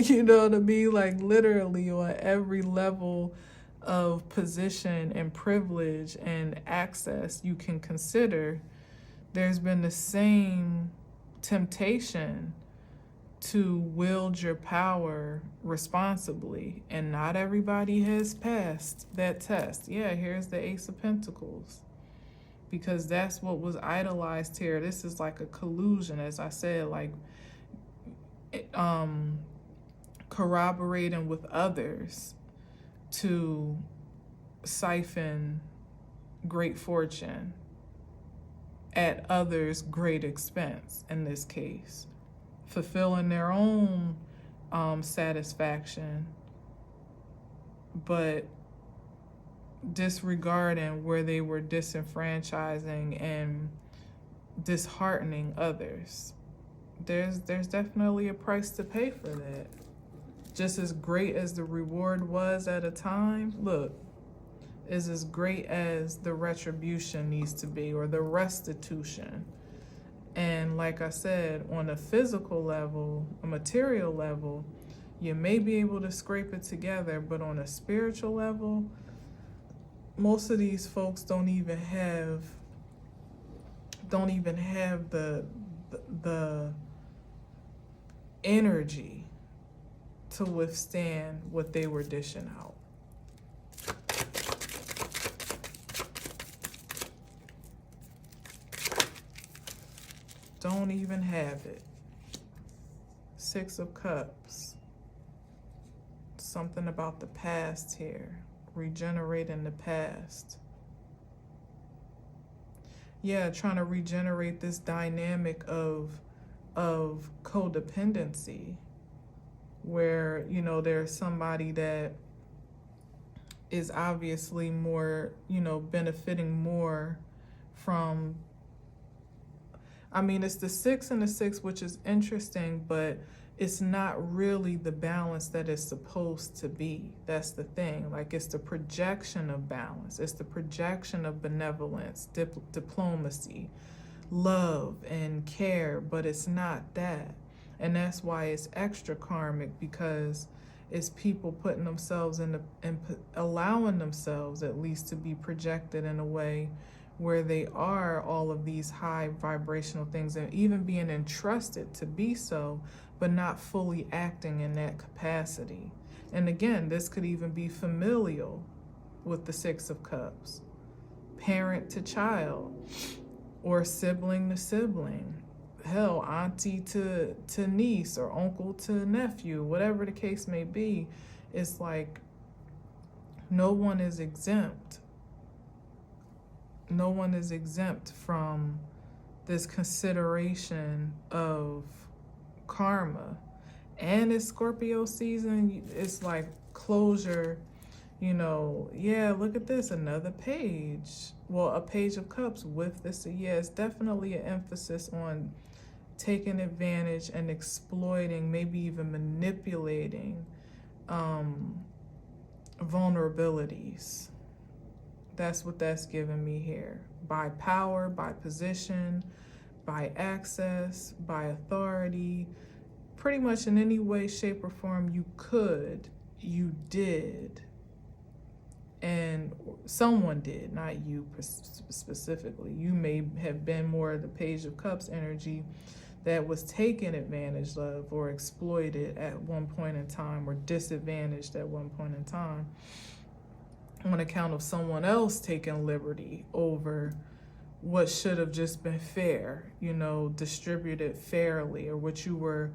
Speaker 1: you know what I mean? Like literally on every level of position and privilege and access you can consider, there's been the same temptation to wield your power responsibly, and not everybody has passed that test. Yeah, here's the Ace of Pentacles, because that's what was idolized here. This is like a collusion, as I said, like corroborating with others to siphon great fortune at others' great expense, in this case, fulfilling their own satisfaction, but disregarding where they were disenfranchising and disheartening others. There's definitely a price to pay for that. Just as great as the reward was at a time, look, is as great as the retribution needs to be, or the restitution. And like I said, on a physical level, a material level, you may be able to scrape it together, but on a spiritual level, most of these folks don't even have the energy to withstand what they were dishing out. Don't even have it. Six of Cups. Something about the past here. Regenerating the past. Yeah, trying to regenerate this dynamic of codependency, where, you know, there's somebody that is obviously more, you know, benefiting more from, I mean, it's the 6 and the 6, which is interesting, but it's not really the balance that it's supposed to be. That's the thing. Like, it's the projection of balance. It's the projection of benevolence, diplomacy, love, and care, but it's not that. And that's why it's extra karmic, because it's people putting themselves and allowing themselves at least to be projected in a way where they are all of these high vibrational things, and even being entrusted to be so, but not fully acting in that capacity. And again, this could even be familial with the 6 of Cups, parent to child, or sibling to sibling, hell, auntie to niece or uncle to nephew, whatever the case may be. It's like no one is exempt. No one is exempt from this consideration of karma. And it's Scorpio season. It's like closure. Yeah, look at this, another page. Well, a page of cups with this. Yeah, it's definitely an emphasis on taking advantage and exploiting, maybe even manipulating vulnerabilities. That's what that's giving me here. By power, by position, by access, by authority, pretty much in any way, shape, or form you could, you did. And someone did, not you specifically. You may have been more of the Page of Cups energy that was taken advantage of or exploited at one point in time, or disadvantaged at one point in time, on account of someone else taking liberty over what should have just been fair, distributed fairly, or what you were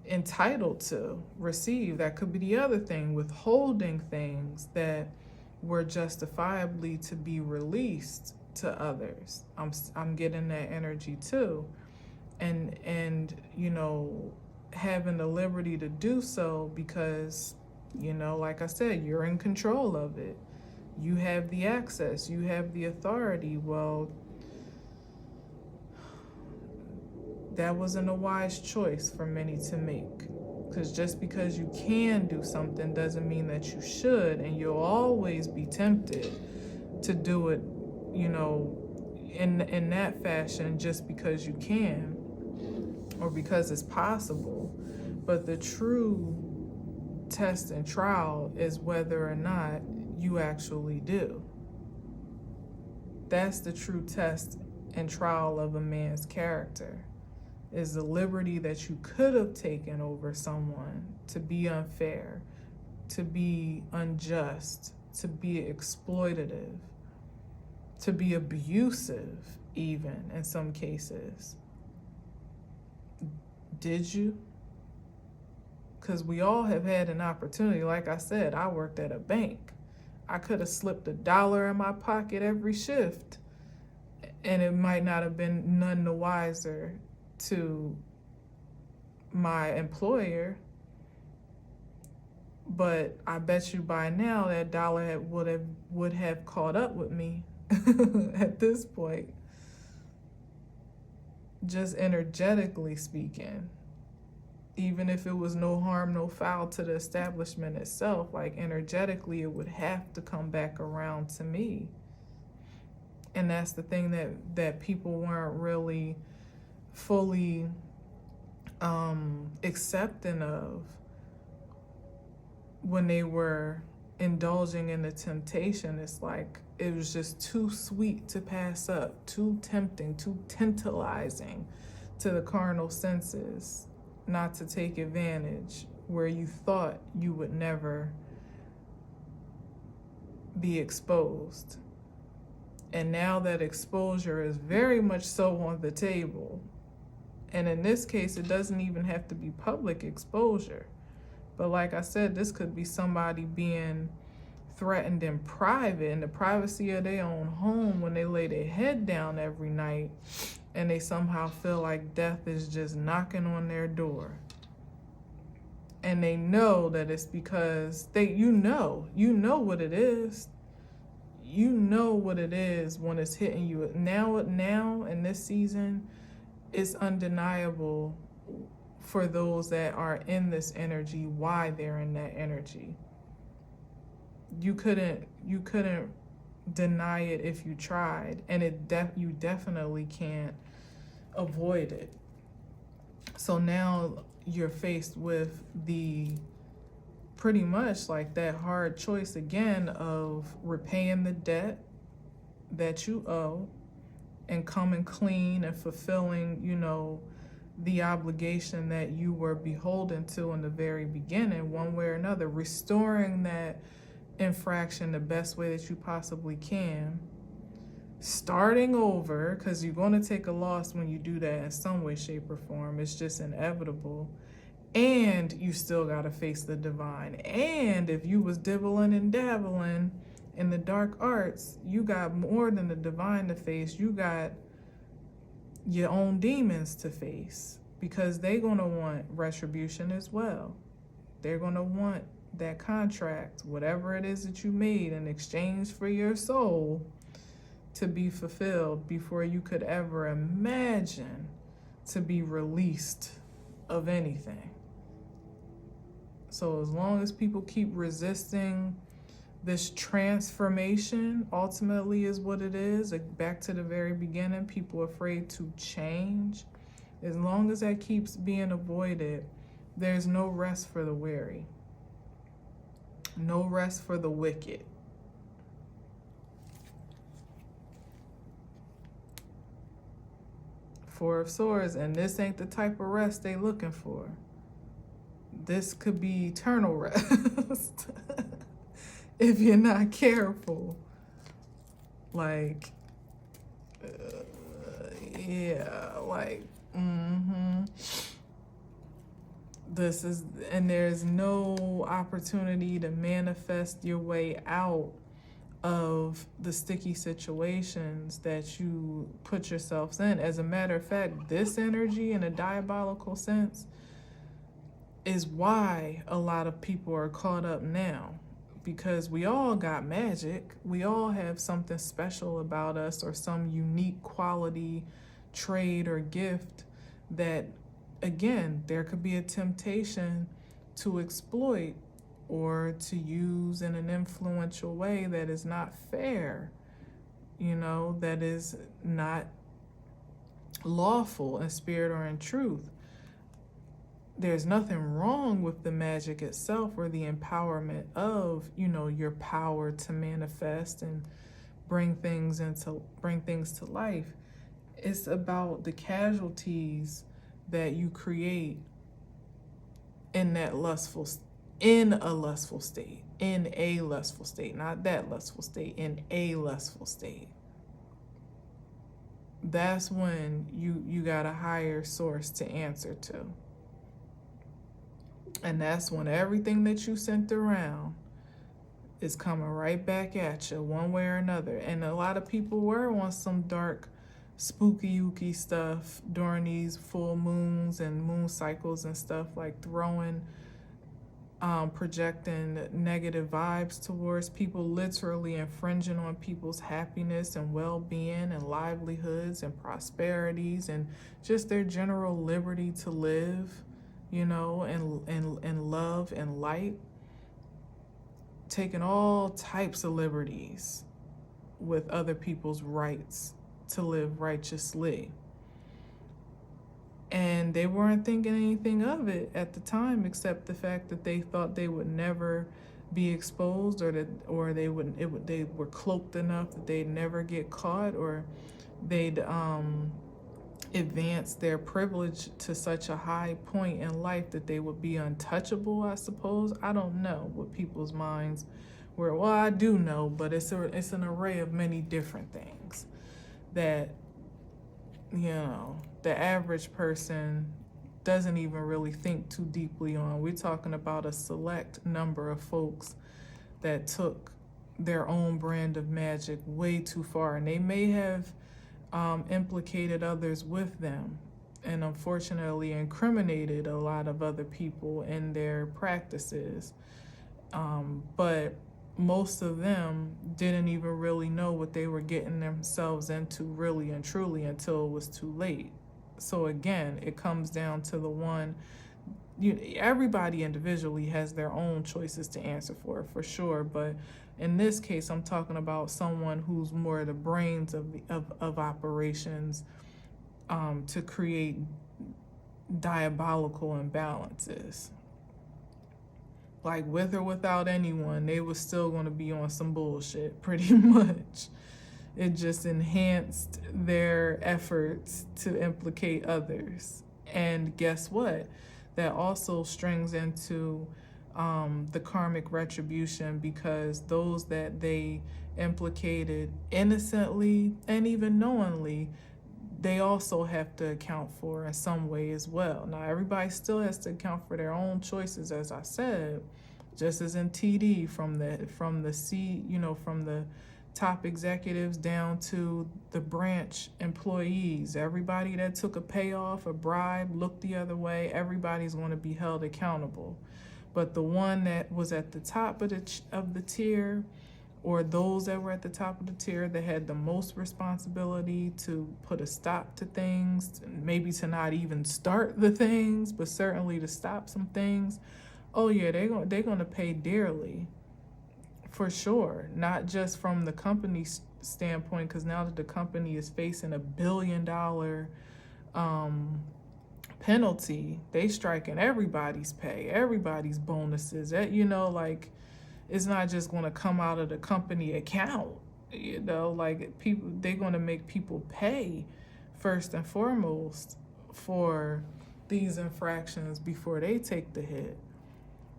Speaker 1: entitled to receive. That could be the other thing, withholding things that were justifiably to be released to others. I'm getting that energy too. And having the liberty to do so because, like I said, you're in control of it. You have the access, you have the authority. Well, that wasn't a wise choice for many to make. Because just because you can do something doesn't mean that you should, and you'll always be tempted to do it, in that fashion just because you can or because it's possible. But the true test and trial is whether or not you actually do. That's the true test and trial of a man's character. Is the liberty that you could have taken over someone to be unfair, to be unjust, to be exploitative, to be abusive, even in some cases. Did you? Because we all have had an opportunity. Like I said, I worked at a bank. I could have slipped $1 in my pocket every shift, and it might not have been none the wiser to my employer, but I bet you by now that dollar would have caught up with me at this point, just energetically speaking. Even if it was no harm, no foul to the establishment itself, like energetically, it would have to come back around to me. And that's the thing that people weren't really fully accepting of when they were indulging in the temptation. It's like it was just too sweet to pass up, too tempting, too tantalizing to the carnal senses not to take advantage where you thought you would never be exposed. And now that exposure is very much so on the table. And in this case, it doesn't even have to be public exposure. But like I said, this could be somebody being threatened in private, in the privacy of their own home, when they lay their head down every night and they somehow feel like death is just knocking on their door. And they know that it's because you know what it is. You know what it is when it's hitting you. Now in this season, it's undeniable for those that are in this energy why they're in that energy. You couldn't deny it if you tried, and you definitely can't avoid it. So now you're faced with the pretty much like that hard choice again of repaying the debt that you owe and coming clean and fulfilling, the obligation that you were beholden to in the very beginning, one way or another, restoring that infraction the best way that you possibly can, starting over, because you're going to take a loss when you do that in some way, shape, or form. It's just inevitable. And you still got to face the divine. And if you was dibbling and dabbling in the dark arts, you got more than the divine to face. You got your own demons to face, because they're going to want retribution as well. They're going to want that contract, whatever it is that you made in exchange for your soul, to be fulfilled before you could ever imagine to be released of anything. So as long as people keep resisting this transformation, ultimately is what it is. Like back to the very beginning, people are afraid to change. As long as that keeps being avoided, there's no rest for the weary. No rest for the wicked. Four of Swords, and this ain't the type of rest they looking for. This could be eternal rest if you're not careful. Like, yeah, like, this is, and there's no opportunity to manifest your way out of the sticky situations that you put yourselves in. As a matter of fact, this energy in a diabolical sense is why a lot of people are caught up now, because we all got magic. We all have something special about us, or some unique quality, trade, or gift that, again, there could be a temptation to exploit or to use in an influential way that is not fair, that is not lawful in spirit or in truth. There's nothing wrong with the magic itself or the empowerment of, your power to manifest and bring things to life. It's about the casualties that you create in a lustful state, not that lustful state, in a lustful state. That's when you got a higher source to answer to. And that's when everything that you sent around is coming right back at you one way or another. And a lot of people were on some dark, spooky stuff during these full moons and moon cycles and stuff, like projecting negative vibes towards people, literally infringing on people's happiness and well-being and livelihoods and prosperities and just their general liberty to live, and love and light, taking all types of liberties with other people's rights to live righteously. And they weren't thinking anything of it at the time, except the fact that they thought they would never be exposed, or they were cloaked enough that they'd never get caught, or they'd advance their privilege to such a high point in life that they would be untouchable, I suppose. I don't know what people's minds were. Well, I do know, but it's an array of many different things that, the average person doesn't even really think too deeply on. We're talking about a select number of folks that took their own brand of magic way too far, and they may have implicated others with them, and unfortunately incriminated a lot of other people in their practices. But most of them didn't even really know what they were getting themselves into really and truly until it was too late. So again, it comes down to the one, everybody individually has their own choices to answer for sure. But in this case, I'm talking about someone who's more the brains of operations to create diabolical imbalances. Like, with or without anyone, they were still going to be on some bullshit, pretty much. It just enhanced their efforts to implicate others. And guess what? That also strings into the karmic retribution, because those that they implicated innocently and even knowingly, they also have to account for in some way as well. Now, everybody still has to account for their own choices, as I said, just as in TD, from the top executives down to the branch employees. Everybody that took a payoff, a bribe, looked the other way, everybody's going to be held accountable. But the one that was at the top of the tier, or those that were at the top of the tier that had the most responsibility to put a stop to things, maybe to not even start the things, but certainly to stop some things, oh yeah, they're gonna pay dearly, for sure. Not just from the company standpoint, because now that the company is facing $1 billion penalty, they striking everybody's pay, everybody's bonuses. That, like, it's not just going to come out of the company account. Like, people, they're going to make people pay first and foremost for these infractions before they take the hit.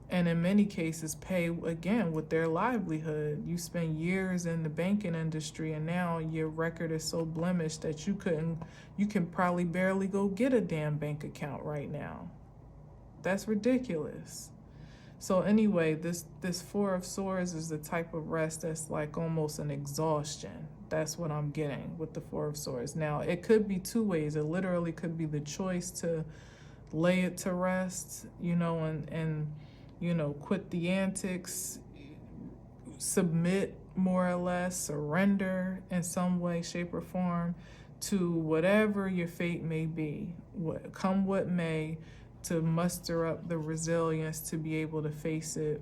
Speaker 1: And in many cases, pay again with their livelihood. You spend years in the banking industry, and now your record is so blemished that you can probably barely go get a damn bank account right now. That's ridiculous. So anyway, this Four of Swords is the type of rest that's like almost an exhaustion. That's what I'm getting with the Four of Swords. Now, it could be two ways. It literally could be the choice to lay it to rest, and quit the antics, submit more or less, surrender in some way, shape, or form to whatever your fate may be, come what may, to muster up the resilience to be able to face it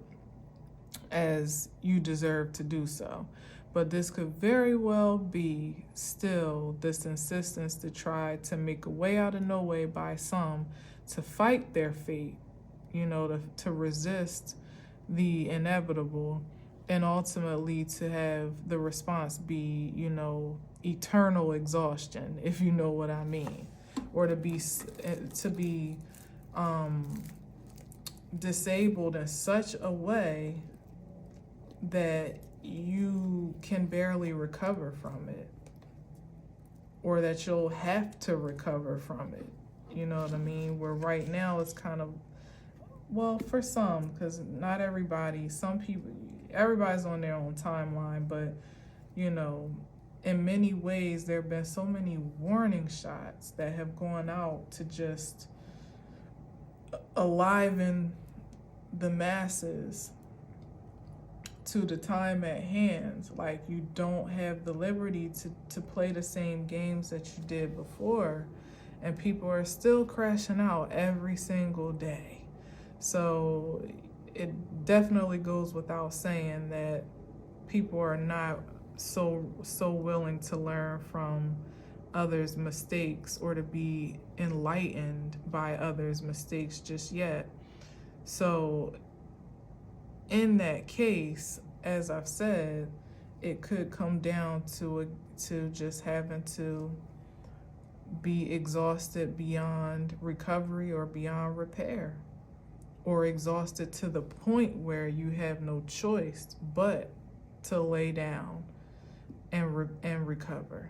Speaker 1: as you deserve to do so. But this could very well be still this insistence to try to make a way out of no way by some to fight their fate, to resist the inevitable, and ultimately to have the response be, eternal exhaustion, if you know what I mean, or to be disabled in such a way that you can barely recover from it, or that you'll have to recover from it. You know what I mean? Where right now it's kind of, well, for some, because not everybody, some people, everybody's on their own timeline, but, in many ways, there have been so many warning shots that have gone out to just aliven the masses to the time at hand. Like, you don't have the liberty to play the same games that you did before, and people are still crashing out every single day. So it definitely goes without saying that people are not so willing to learn from others' mistakes or to be enlightened by others' mistakes just yet. So in that case, as I've said, it could come down to just having to be exhausted beyond recovery or beyond repair, or exhausted to the point where you have no choice but to lay down and recover.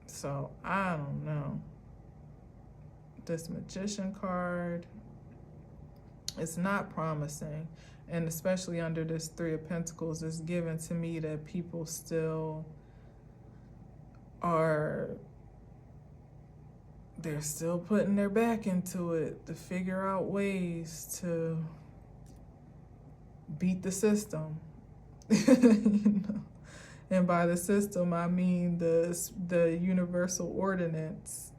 Speaker 1: So I don't know. This Magician card, it's not promising. And especially under this Three of Pentacles, it's given to me that people still they're still putting their back into it to figure out ways to beat the system. And by the system, I mean the universal ordinance.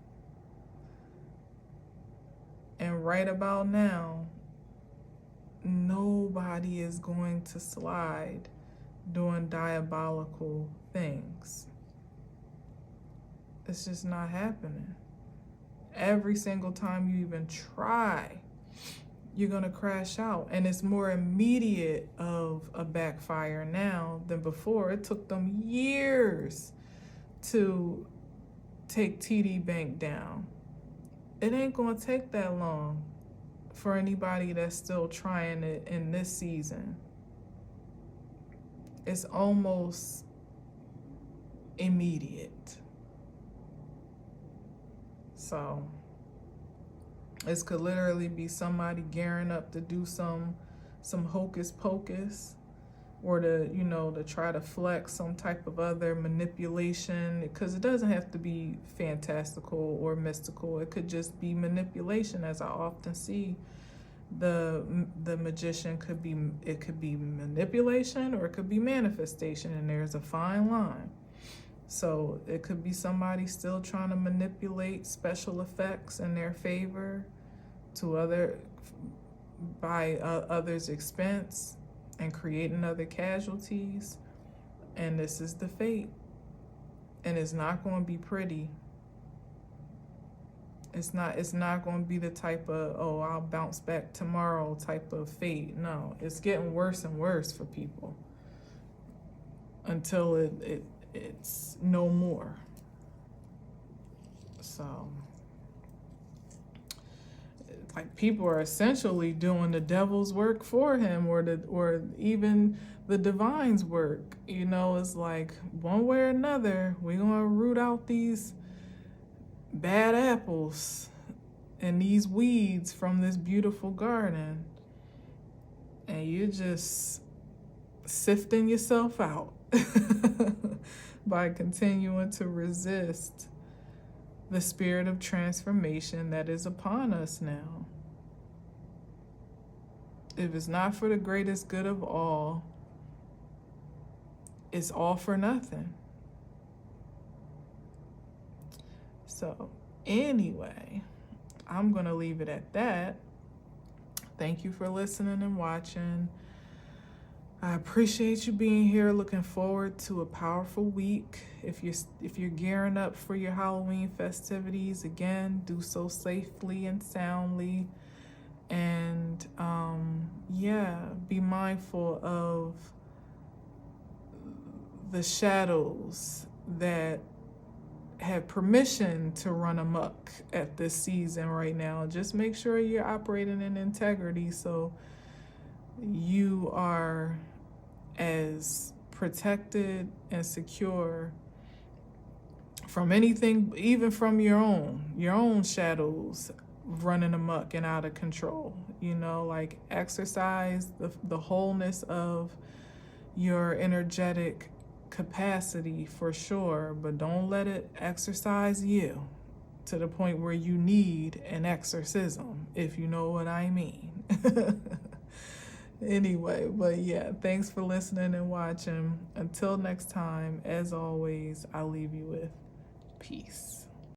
Speaker 1: And right about now, nobody is going to slide doing diabolical things. It's just not happening. Every single time you even try, you're gonna crash out. And it's more immediate of a backfire now than before. It took them years to take TD Bank down. It ain't gonna take that long for anybody that's still trying it in this season. it's almost immediate. So this could literally be somebody gearing up to do some hocus pocus, or to, you know, to try to flex some type of other manipulation, because it doesn't have to be fantastical or mystical. It could just be manipulation, as I often see. The magician could be, it could be manipulation or it could be manifestation, and there's a fine line. So it could be somebody still trying to manipulate special effects in their favor by others' expense, and creating other casualties. And this is the fate. And it's not going to be pretty. It's not going to be the type of, oh, I'll bounce back tomorrow type of fate. No, it's getting worse and worse for people until it's no more. So, like, people are essentially doing the devil's work for him, or even the divine's work. You know, it's like, one way or another, we're gonna root out these bad apples and these weeds from this beautiful garden, and you're just sifting yourself out by continuing to resist the spirit of transformation that is upon us now. If it's not for the greatest good of all, it's all for nothing. So anyway, I'm going to leave it at that. Thank you for listening and watching. I appreciate you being here. Looking forward to a powerful week. If you're gearing up for your Halloween festivities, again, do so safely and soundly. And be mindful of the shadows that have permission to run amok at this season right now. Just make sure you're operating in integrity, so you are as protected and secure from anything, even from your own shadows running amok and out of control. You know, like, exercise the wholeness of your energetic capacity for sure, but don't let it exercise you to the point where you need an exorcism, if you know what I mean. Anyway, but yeah, thanks for listening and watching. Until next time, as always, I'll leave you with peace.